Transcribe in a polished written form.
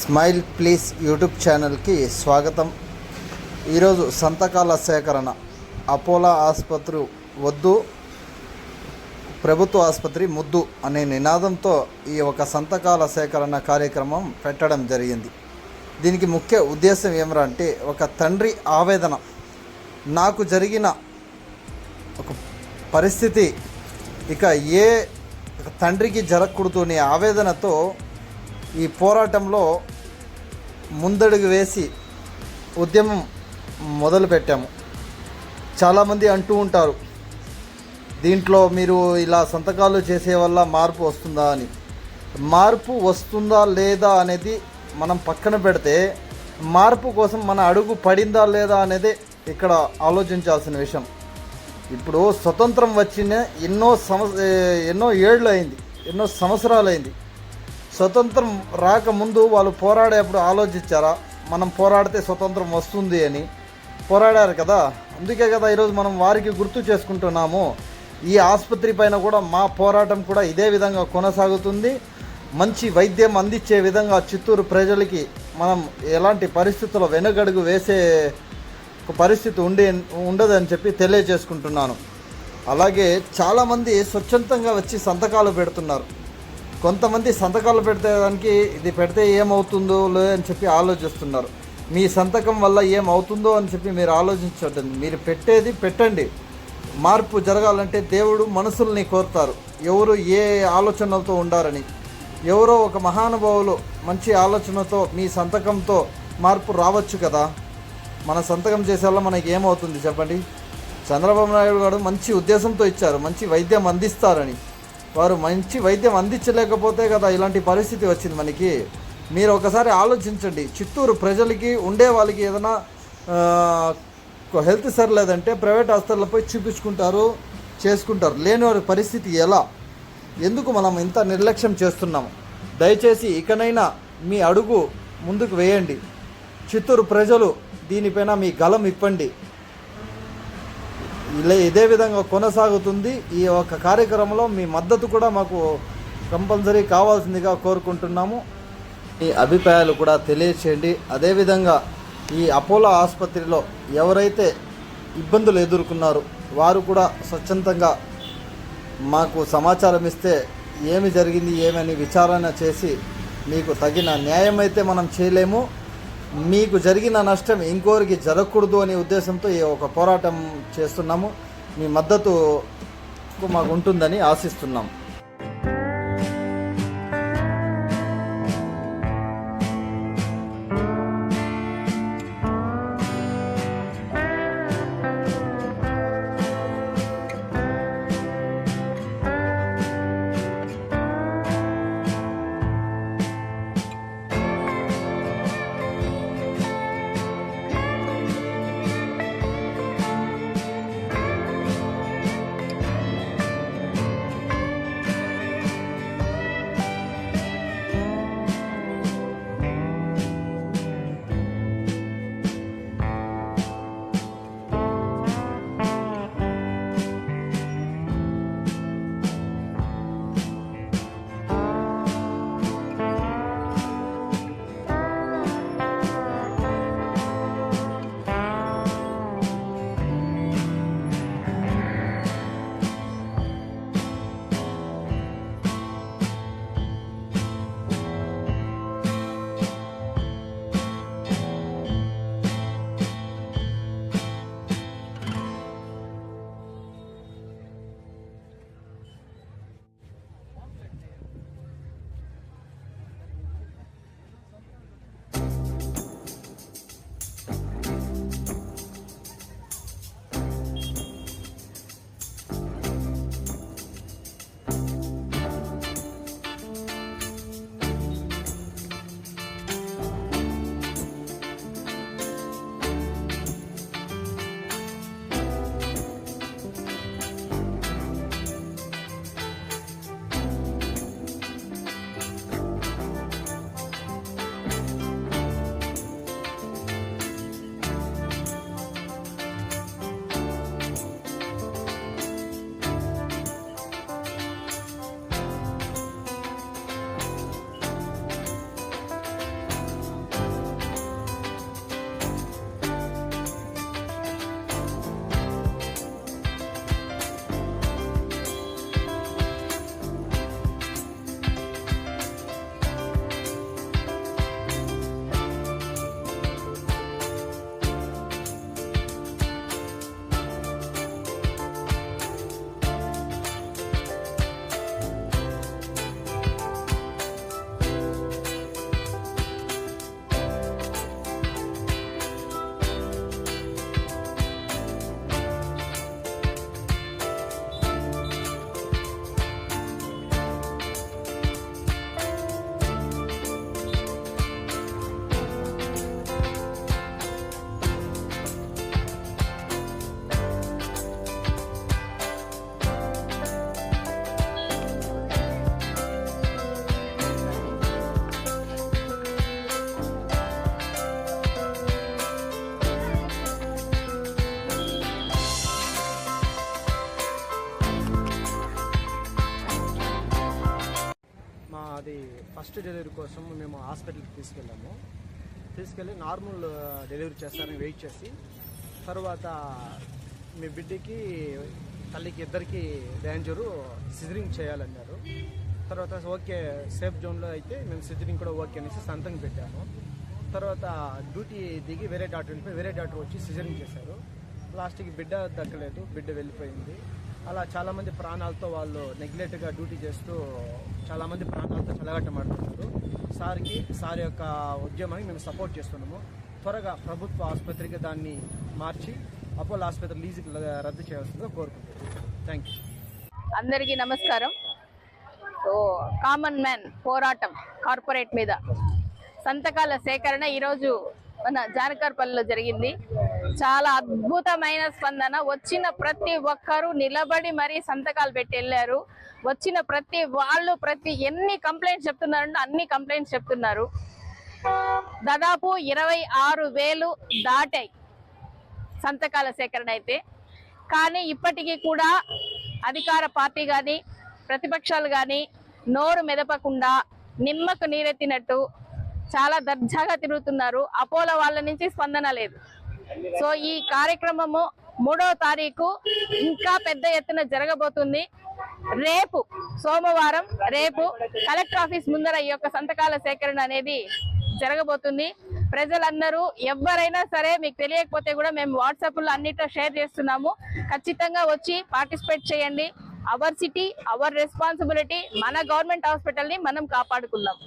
Smile please YouTube ఛానల్కి స్వాగతం. ఈరోజు సంతకాల సేకరణ. అపోలో ఆసుపత్రి వద్దు, ప్రభుత్వ ఆసుపత్రి ముద్దు అనే నినాదంతో ఈ ఒక సంతకాల సేకరణ కార్యక్రమం పెట్టడం జరిగింది. దీనికి ముఖ్య ఉద్దేశం ఏమిటంటే, ఒక తండ్రి ఆవేదన, నాకు జరిగిన ఒక పరిస్థితి ఇక ఏ తండ్రికి జరగకూడదు అనే ఆవేదనతో ఈ పోరాటంలో ముందడుగు వేసి ఉద్యమం మొదలుపెట్టాము. చాలామంది అంటూ ఉంటారు, దీంట్లో మీరు ఇలా సంతకాలు చేసే వల్ల మార్పు వస్తుందా అని. మార్పు వస్తుందా లేదా అనేది మనం పక్కన పెడితే, మార్పు కోసం మన అడుగు పడిందా లేదా అనేది ఇక్కడ ఆలోచించాల్సిన విషయం. ఇప్పుడు స్వతంత్రం వచ్చిన ఎన్నో ఏళ్ళు అయింది, ఎన్నో సంవత్సరాలు అయింది. స్వతంత్రం రాకముందు వాళ్ళు పోరాడేప్పుడు ఆలోచించారా మనం పోరాడితే స్వతంత్రం వస్తుంది అని? పోరాడారు కదా. అందుకే కదా ఈరోజు మనం వారికి గుర్తు చేసుకుంటున్నాము. ఈ ఆసుపత్రి పైన కూడా మా పోరాటం కూడా ఇదే విధంగా కొనసాగుతుంది. మంచి వైద్యం అందించే విధంగా చిత్తూరు ప్రజలకి మనం ఎలాంటి పరిస్థితుల్లో వెనుగడుగు వేసే పరిస్థితి ఉండదని చెప్పి తెలియజేసుకుంటున్నాను. అలాగే చాలామంది స్వచ్ఛందంగా వచ్చి సంతకాలు పెడుతున్నారు. కొంతమంది సంతకాలు పెట్టడానికి ఇది పెడితే ఏమవుతుందో అని చెప్పి ఆలోచిస్తున్నారు. మీ సంతకం వల్ల ఏమవుతుందో అని చెప్పి మీరు ఆలోచించండి. మీరు పెట్టేది పెట్టండి. మార్పు జరగాలంటే దేవుడు మనసుల్ని కోరుతారు. ఎవరు ఏ ఆలోచనలతో ఉండారని, ఎవరో ఒక మహానుభావులు మంచి ఆలోచనతో మీ సంతకంతో మార్పు రావచ్చు కదా. మన సంతకం చేసే వల్ల మనకి ఏమవుతుంది చెప్పండి? చంద్రబాబు నాయుడు గారు మంచి ఉద్దేశంతో ఇచ్చారు, మంచి వైద్యం అందిస్తారని. వారు మంచి వైద్యం అందించలేకపోతే కదా ఇలాంటి పరిస్థితి వచ్చింది మనకి. మీరు ఒకసారి ఆలోచించండి. చిత్తూరు ప్రజలకి ఉండే వాళ్ళకి ఏదైనా హెల్త్ సరిలేదంటే ప్రైవేట్ హాస్పిటల్లో పోయి చూపించుకుంటారు, చేసుకుంటారు. లేని వారి పరిస్థితి ఎలా? ఎందుకు మనం ఇంత నిర్లక్ష్యం చేస్తున్నాము? దయచేసి ఇకనైనా మీ అడుగు ముందుకు వేయండి. చిత్తూరు ప్రజలు దీనిపైన మీ గలం ఇప్పండి. ఇదే విధంగా కొనసాగుతుంది. ఈ ఒక కార్యక్రమంలో మీ మద్దతు కూడా మాకు కంపల్సరీ కావాల్సిందిగా కోరుకుంటున్నాము. ఈ అభిప్రాయాలు కూడా తెలియచేయండి. అదేవిధంగా ఈ అపోలో ఆసుపత్రిలో ఎవరైతే ఇబ్బందులు ఎదుర్కొన్నారో వారు కూడా స్వచ్ఛందంగా మాకు సమాచారం ఇస్తే ఏమి జరిగింది ఏమని విచారణ చేసి మీకు తగిన న్యాయం అయితే మనం చేయలేము. మీకు జరిగిన నష్టం ఇంకోరికి జరగకూడదు అనే ఉద్దేశంతో ఈ ఒక పోరాటం చేస్తున్నాము. మీ మద్దతు మాకు ఉంటుందని ఆశిస్తున్నాం. ఫస్ట్ డెలివరీ కోసం మేము హాస్పిటల్కి తీసుకెళ్ళి నార్మల్ డెలివరీ చేస్తారని వెయిట్ చేసి, తర్వాత మీ బిడ్డకి తల్లికి ఇద్దరికి డేంజరు, సిజరింగ్ చేయాలన్నారు. తర్వాత ఓకే సేఫ్ జోన్లో అయితే మేము సిజరింగ్ కూడా ఓకే అనేసి సంతకం పెట్టాము. తర్వాత డ్యూటీ దిగి వేరే డాక్టర్ వచ్చి సిజరింగ్ చేశారు. లాస్ట్కి బిడ్డ దక్కలేదు, బిడ్డ వెళ్ళిపోయింది. అలా చాలామంది ప్రాణాలతో వాళ్ళు నెగ్లెక్ట్గా డ్యూటీ చేస్తూ చాలామంది ప్రాణాలతో చెలగట్టమాడుతున్నారు. సార్ యొక్క ఉద్యమానికి మేము సపోర్ట్ చేస్తున్నాము. త్వరగా ప్రభుత్వ ఆసుపత్రికి దాన్ని మార్చి అపోలో ఆసుపత్రి లీజుకి రద్దు చేయాల్సిందిగా కోరుకుంటున్నాను. Thank you. అందరికీ నమస్కారం. సో కామన్ మ్యాన్ పోరాటం కార్పొరేట్ మీద సంతకాల సేకరణ ఈరోజు మన జానకర్పల్లిలో జరిగింది. చాలా అద్భుతమైన స్పందన. వచ్చిన ప్రతి ఒక్కరూ నిలబడి మరీ సంతకాలు పెట్టి వెళ్ళారు. వచ్చిన ప్రతి వాళ్ళు ఎన్ని కంప్లైంట్స్ చెప్తున్నారంటే అన్ని కంప్లైంట్స్ చెప్తున్నారు. దాదాపు 26,000 దాటాయి సంతకాల సేకరణ అయితే. కానీ ఇప్పటికీ కూడా అధికార పార్టీ కానీ ప్రతిపక్షాలు కానీ నోరు మెదపకుండా నిమ్మకు నీరెత్తినట్టు చాలా దర్జాగా తిరుగుతున్నారు. అపోలో వాళ్ళ నుంచి స్పందన లేదు. సో ఈ కార్యక్రమము 3వ తారీఖు ఇంకా పెద్ద ఎత్తున జరగబోతుంది. రేపు సోమవారం కలెక్టర్ ఆఫీస్ ముందర ఈ యొక్క సంతకాల సేకరణ అనేది జరగబోతుంది. ప్రజలందరూ ఎవరైనా సరే, మీకు తెలియకపోతే కూడా మేము వాట్సాప్లో అన్నిట్లో షేర్ చేస్తున్నాము, ఖచ్చితంగా వచ్చి పార్టిసిపేట్ చేయండి. Hour city, our responsibility. మన గవర్నమెంట్ హాస్పిటల్ని మనం కాపాడుకుందాం.